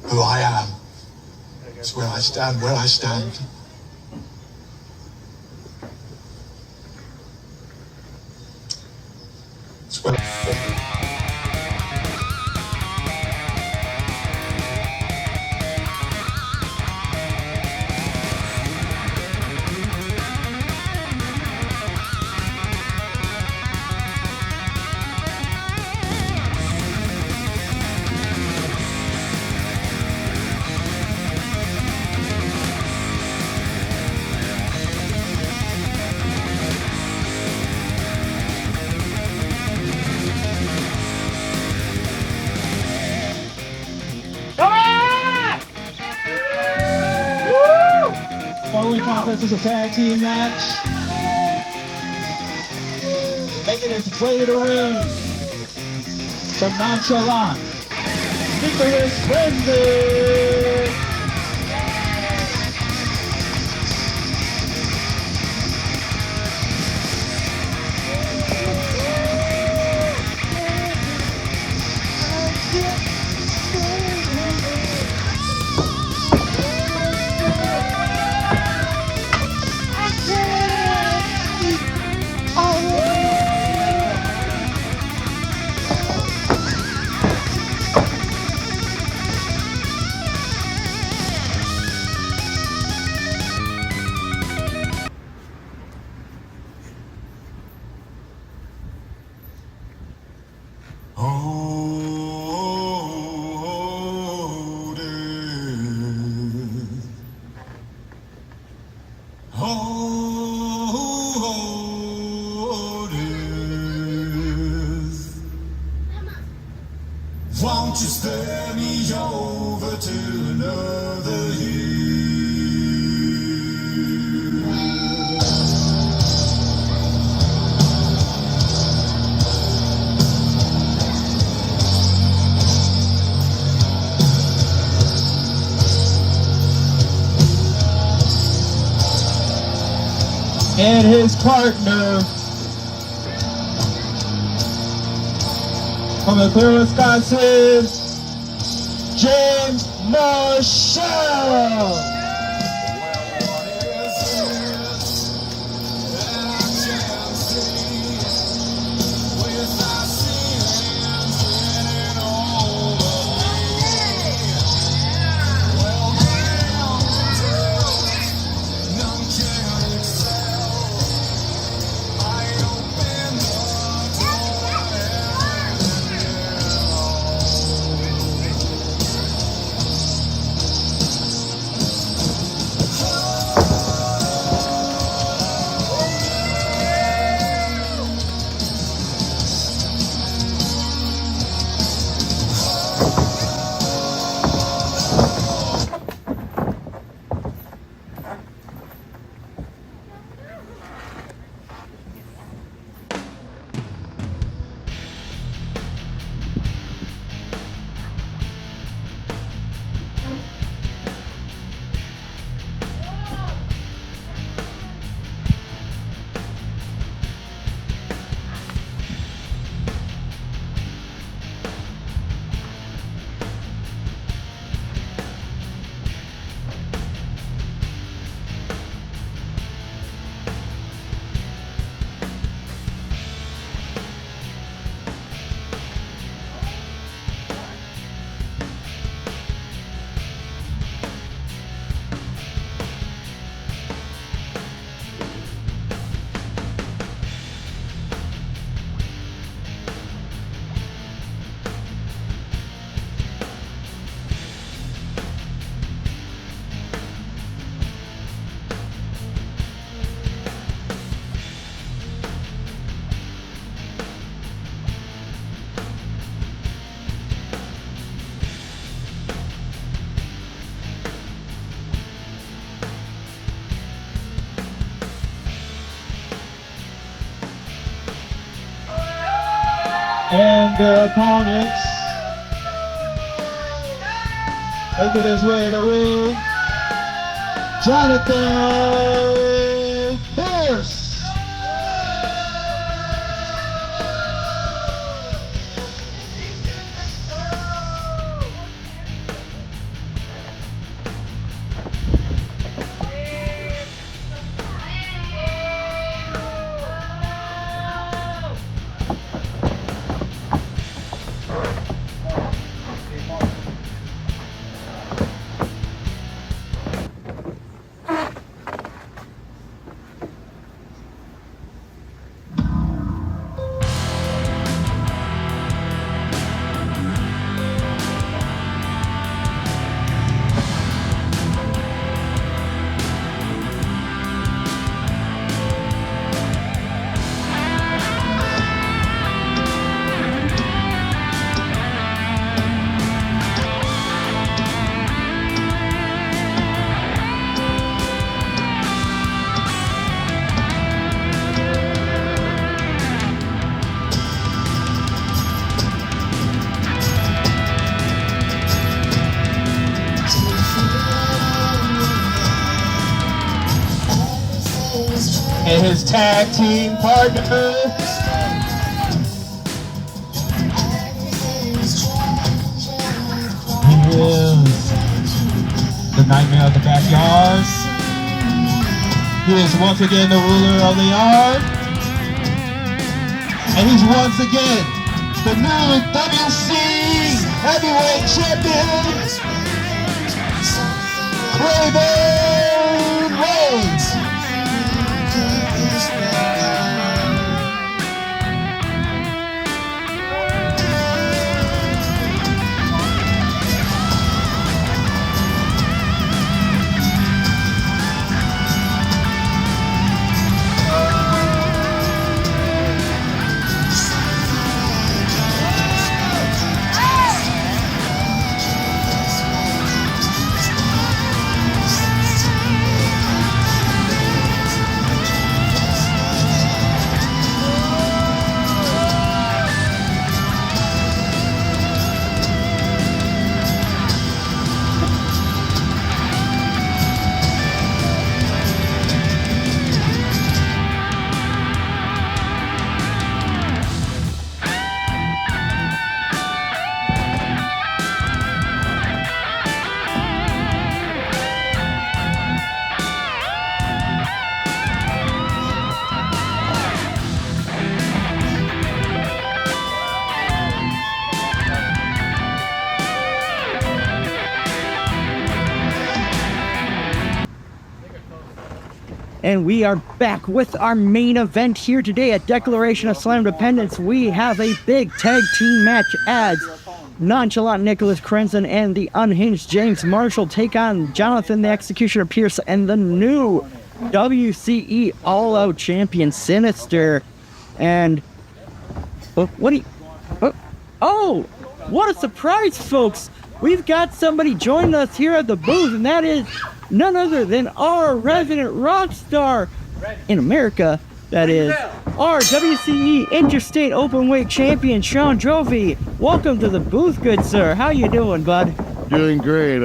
who I am. It's where I stand, where I stand. It's where Following contest is a tag team match. Making its way to the ring from Nonchalant, Crenson. won't you spare me over to another year? And his partner from the Clear, Wisconsin, James Marshall. And the opponents making his way to the ring, Jonathan Pierce. and his tag team partner. He is the Nightmare of the Backyard. He is once again the ruler of the yard. And he's once again the new WCE Heavyweight Champion, Craven Reigns. And we are back with our main event here today at Declaration of Slamdependance. We have a big tag team match as Nonchalant Nicholas Crenson and the unhinged James Marshall take on Jonathan the Executioner Pierce and the new WCE All-Out Champion Sinister. And what a surprise, folks! We've got somebody joining us here at the booth, and that is none other than our resident rock star in America, that is our WCE Interstate Openweight Champion, Sean Drovey. Welcome to the booth, good sir. How you doing, bud? Doing great.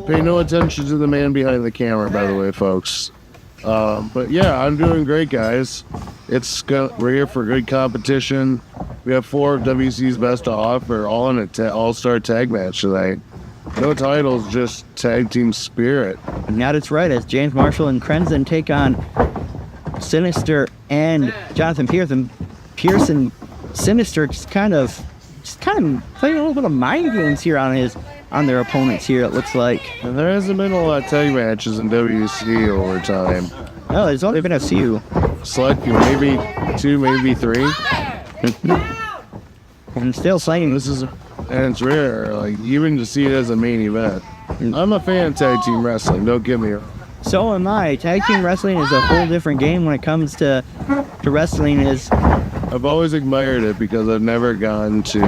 Pay no attention to the man behind the camera, by the way, folks. But yeah, I'm doing great, guys. We're here for good competition. We have 4 of WC's best to offer, all in an all-star tag match tonight. No titles, just tag team spirit. And that is right, as James Marshall and Crenson take on Sinister and Jonathan Pierce and Sinister just kind of playing a little bit of mind games here on their opponents here, it looks like. And there hasn't been a lot of tag matches in WC over time. No, there's only been a few. Select few, maybe 2, maybe 3. And still saying And it's rare, like, even to see it as a main event. I'm a fan of tag team wrestling, don't get me wrong. So am I. Tag team wrestling is a whole different game when it comes to wrestling. I've always admired it because I've never gotten to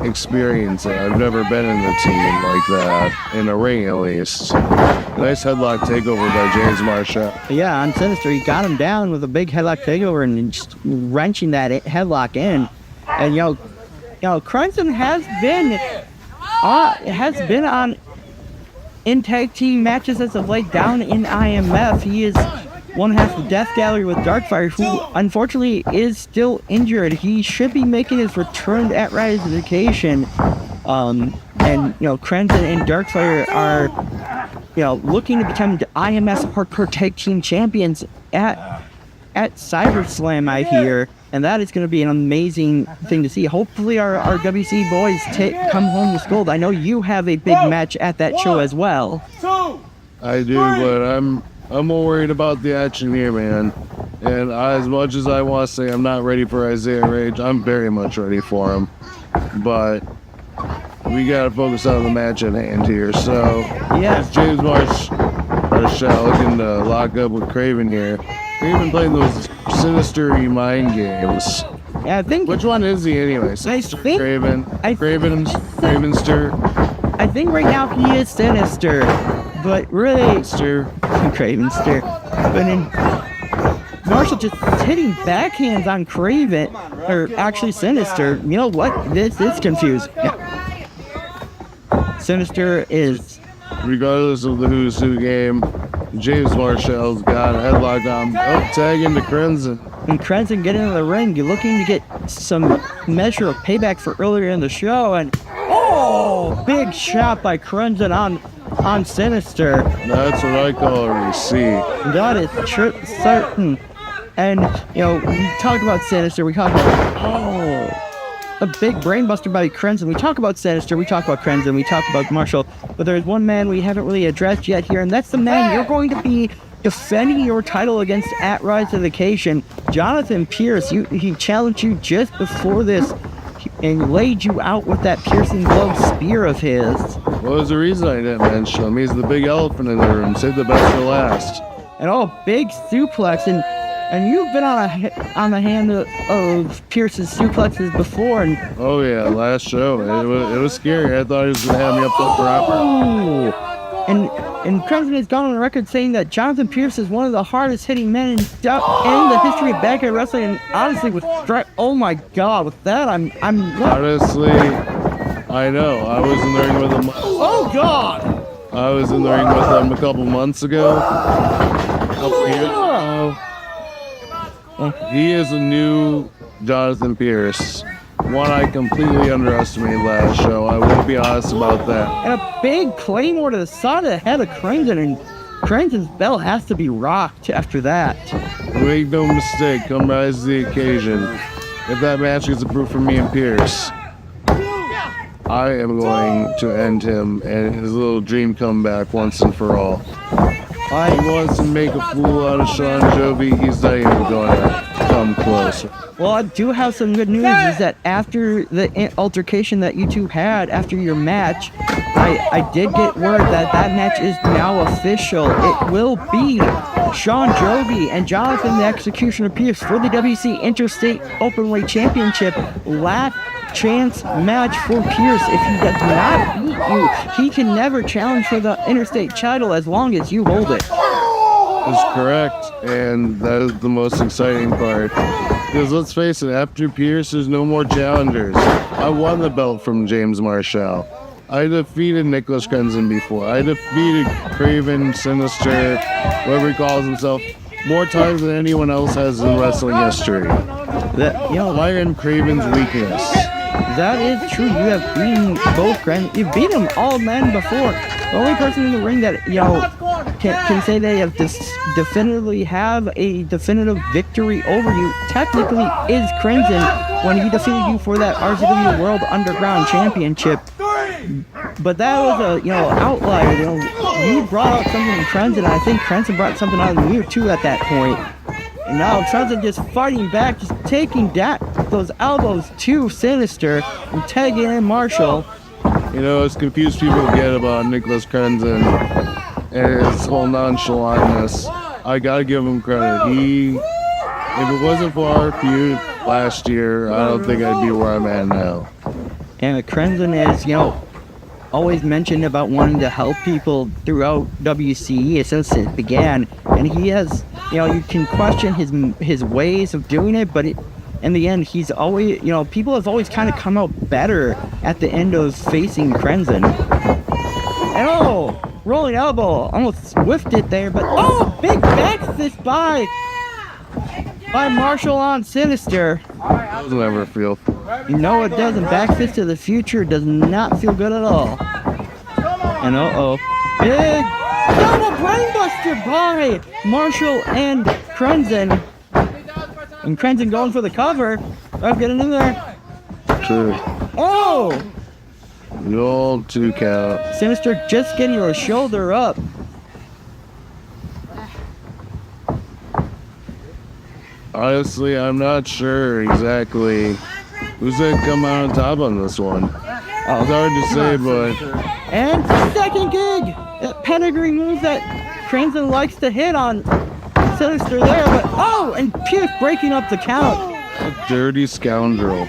experience it. I've never been in a team like that, in a ring at least. Nice headlock takeover by James Marshall. Yeah, on Sinister, he got him down with a big headlock takeover and just wrenching that headlock in. And, Crenson has been on in tag team matches as of late down in IMF. He is one half of Death Gallery with Darkfire, who unfortunately is still injured. He should be making his return at ratification. And Crenson and Darkfire are looking to become the IMS Hardcore Tag Team Champions at CyberSlam, I hear. And that is going to be an amazing thing to see. Hopefully our WC boys come home with gold. I know you have a big match at that show as well. I do, but I'm more worried about the action here, man. And as much as I want to say I'm not ready for Isaiah Rage, I'm very much ready for him. But we got to focus on the match at hand here. So, yeah, James Marshall looking to lock up with Craven here. We've been playing those sinister mind games. Yeah, I think. Which one is he anyway? Sinister, Cravenster. I think right now he is Sinister, but really Cravenster. But in Marshall just hitting backhands on Craven, or actually Sinister. You know what? This is confused. Yeah. Sinister is. Regardless of the who's who game, James Marshall's got a headlock on. Oh, tag into Crenson. And Crenson getting into the ring, you're looking to get some measure of payback for earlier in the show, and big shot by Crenson on Sinister. That's what I call a receipt. That is certain. And, we talked about Sinister, we talked about, a big brainbuster by Crenson. We talk about Sinister, we talk about Crenson, we talk about Marshall, but there's one man we haven't really addressed yet here, and that's the man you're going to be defending your title against at Rise of the Occasion. Jonathan Pierce, he challenged you just before this and laid you out with that piercing glove spear of his. What was the reason I didn't mention him? He's the big elephant in the room. Save the best for last. And big suplex, and you've been on the hand of Pierce's suplexes before, and oh yeah, last show it was scary. I thought he was gonna have me up there forever. And Crenson has gone on record saying that Jonathan Pierce is one of the hardest hitting men in the history of backyard wrestling. And honestly, oh my God, with that, I'm honestly, I know. I was in the ring with him. Oh God! I was in the ring with him a couple months ago. He is a new Jonathan Pierce. One I completely underestimated last show. I will be honest about that. And a big claymore to the side of the head of Crenson, and Crenson's bell has to be rocked after that. Make no mistake, come rise to the occasion. If that match gets approved for me and Pierce, I am going to end him and his little dream comeback once and for all. He wants to make a fool out of Sean Joby. He's not even going to come close. Well, I do have some good news, is that after the altercation that you two had after your match, I did get word that match is now official. It will be Sean Joby and Jonathan the Executioner Pierce for the WC Interstate Openweight Championship. Last chance match for Pierce. If he does not beat you, he can never challenge for the Interstate title as long as you hold it. That's correct, and that is the most exciting part. Because let's face it, after Pierce, there's no more challengers. I won the belt from James Marshall. I defeated Nicholas Crenson before. I defeated Craven, Sinister, whatever he calls himself, more times than anyone else has in wrestling history. I am Craven's weakness. That is true. You have beaten both Crenson. You've beat them all men before. The only person in the ring that can say they have definitively have a definitive victory over you technically is Crenson when he defeated you for that RCW World Underground Championship. But that was a outlier. You brought out something in Crenson, and I think Crenson brought something out of you too at that point. And now Crenson just fighting back, just taking those elbows to Sinister and tagging in Marshall. It's confused people get about Nicholas Crenson and his whole nonchalantness. I gotta give him credit. If it wasn't for our feud last year, I don't think I'd be where I'm at now. And Crenson is, always mentioned about wanting to help people throughout WCE since it began. And he has, you can question his ways of doing it, but in the end, he's always, people have always kind of come out better at the end of facing Crenson. And rolling elbow, almost whiffed it there, but big back fist by Marshall on Sinister. Doesn't ever feel. No, it doesn't. Back fist to the future does not feel good at all. And big double brainbuster by Marshall and Crenson. And Crenson going for the cover. Getting in there. True. The old 2 count. Sinister just getting your shoulder up. Honestly, I'm not sure exactly who's going to come out on top on this one. It's hard to say, but... And second gig! That pedigree move that Crenson likes to hit on Sinister there, but and Pierce breaking up the count. A dirty scoundrel.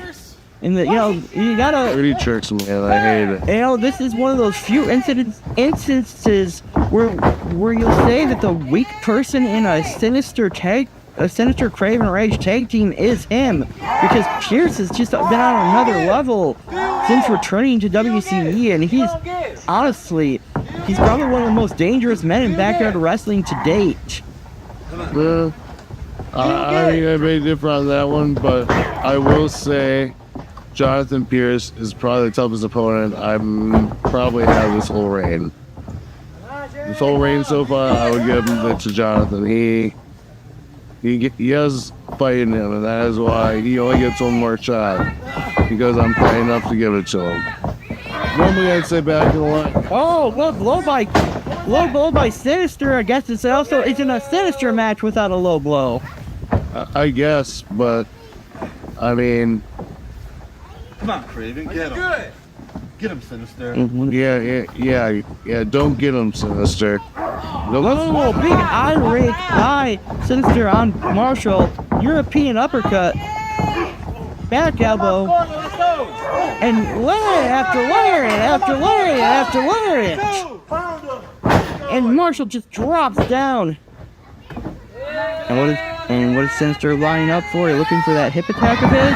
And you gotta... Dirty tricks, man. I hate it. This is one of those few instances where you'll say that the weak person in a Sinister Craven Rage tag team is him, because Pierce has just been on another level since returning to WCE, and he's he's probably one of the most dangerous men in backyard wrestling to date. I mean, I may differ on that one, but I will say Jonathan Pierce is probably the toughest opponent I'm probably had this whole reign. This whole reign so far, I would give it to Jonathan. He has fight in him, and that is why he only gets one more shot, because I'm playing enough to give it to him. Normally I'd say back in the line. Oh, low blow by Sinister. I guess it's also isn't a Sinister match without a low blow. I guess, but I mean, Come on, Craven, get him. Get him, Sinister. yeah. Don't get him, Sinister. Oh, big irate high Sinister on Marshall. European uppercut. Back elbow. And layer after layer after layer after layer. And Marshall just drops down. And what is Sinister lining up for? Looking for that hip attack of his?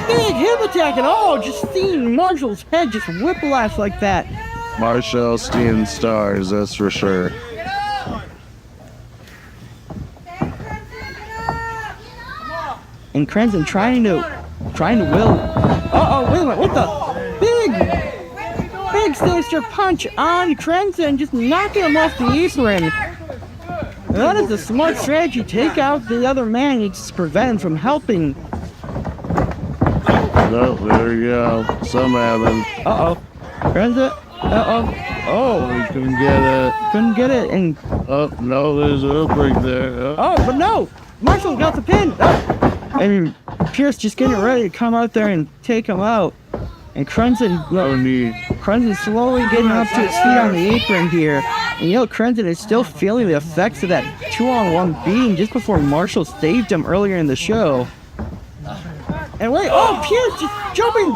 Big hip attack and all! Just seeing Marshall's head just whiplash like that. Marshall stealing stars, that's for sure. And Crenson trying to will. Uh-oh, wait a minute, what the? Big Sinister punch on Crenson, just knocking him off the apron. That is a smart strategy. Take out the other man, you just prevent him from helping. Oh, there you go. Something happened. Uh-oh. Crenson, uh-oh. Oh, We couldn't get it. couldn't get it, and Oh, no, there's an outbreak there. oh, but no! Marshall got the pin! Oh. And Pierce just getting ready to come out there and take him out. And Crenson slowly getting up to his feet on the apron here. And Crenson is still feeling the effects of that 2-on-1 beating just before Marshall saved him earlier in the show. And wait, oh, Pierce just jumping,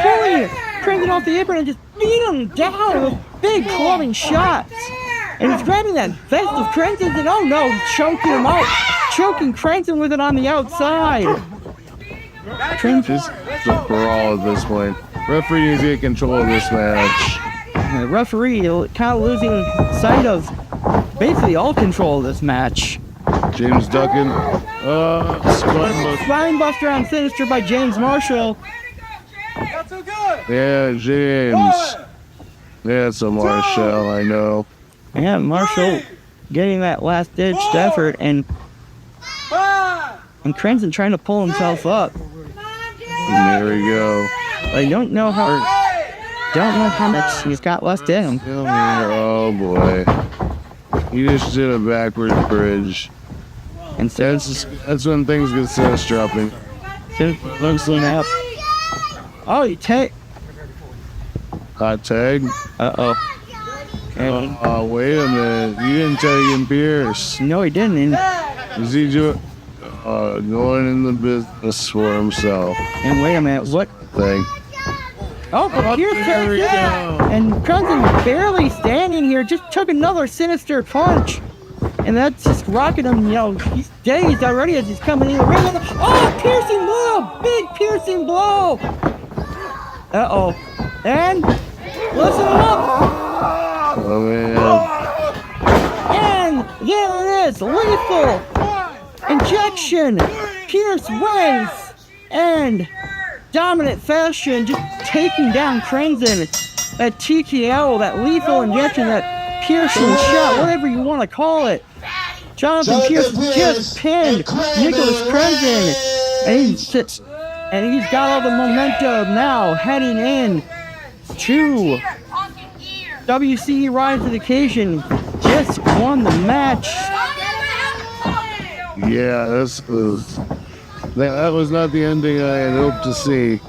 pulling Crenson off the apron and just beat him down with big clubbing shots. And he's grabbing that vest of Crenson's and oh no, choking him out. Choking Crenson with it on the outside. Just a brawl at this point. Referee needs to get control of this match. The referee kind of losing sight of basically all control of this match. James Duncan. Spine buster on Sinister by James Marshall. Yeah, James. Yeah, it's a Marshall, I know. Yeah, Marshall getting that last ditched effort and Crenson trying to pull himself up. And there we go. I don't know how much he's got left in him. Oh boy. He just did a backwards bridge. And That's when things get sinister up. looks up. Oh, he Hot tag. Uh-oh. Oh, wait a minute. You didn't tag him Pierce. No, he didn't. Is he going in the business for himself? And wait a minute, what? Thing. Oh, but Pierce There we go. and Crenson barely standing here, just took another Sinister punch. And that's just rocking him, he's dazed already as he's coming in the ring. Oh, piercing blow! Big piercing blow! Uh-oh. And, listen up! Oh, man. And there it is, lethal injection. Pierce wins. And dominant fashion, just taking down Crenson. That TKO, that lethal injection, that piercing shot, whatever you want to call it. Jonathan Pierce just pinned Nicholas Crenson. And he's got all the momentum now heading in to WCE Rise to the Occasion. Just won the match. Yeah, that was not the ending I had hoped to see.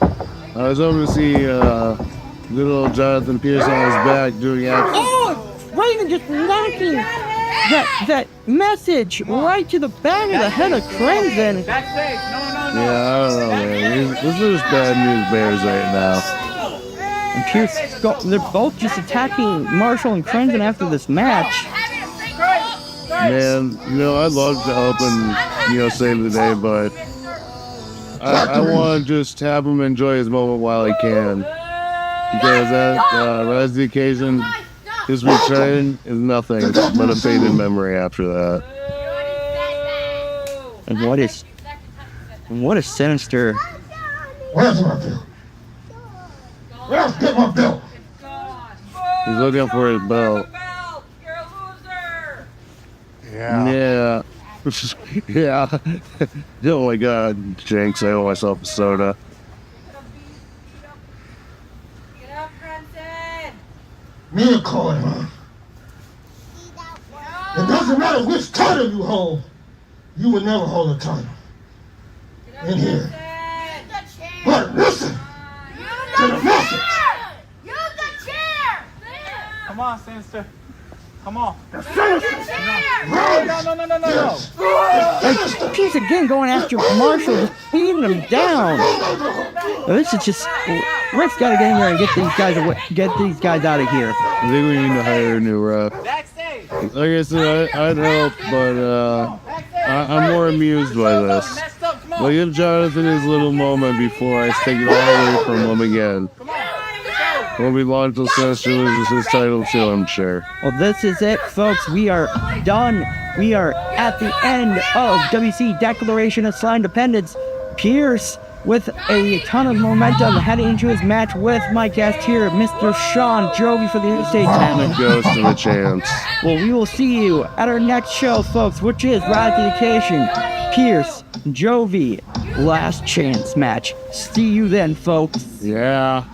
I was hoping to see good old Jonathan Pierce on his back doing absolutely. Oh, Raven just knocking that message right to the back of the head of Crenson. Yeah, I don't know, man. This is bad news bears right now. And Pierce, they're both just attacking Marshall and Crenson after this match. Man, I'd love to help and, save the day, but I want to just have him enjoy his moment while he can. Because that Rise to the Occasion, His return is nothing but a faded memory after that. And what is Sinister? Where's my bill? Where's get my bill? He's looking for his belt. Yeah. Yeah. Oh my god, Jinx, I owe myself a soda. Get up, Crenson! Me and Corey, man. It doesn't matter which title you hold, you would never hold a title in here. But listen to the message. Use the chair! Come on, Sinister. Come on. The No. Like, Pierce again going after Marshall, just beating him down. This is just Rick's got to get in there and get these guys out of here. I think we need to hire a new ref. Like I said, I'd help, but I'm more amused by this. Like, give Jonathan his little moment before I take it all away from him again. When we launch the Sinister loses his title too, I'm sure. Well, this is it, folks. We are done. We are at the end of WCE Declaration of Slamdependance. Pierce with a ton of momentum heading into his match with my guest here, Mr. Sean Jovi for the Interstate Tournament. Goes to the chance. Well, we will see you at our next show, folks, which is Ratification, Pierce, Jovi, Last Chance match. See you then, folks. Yeah.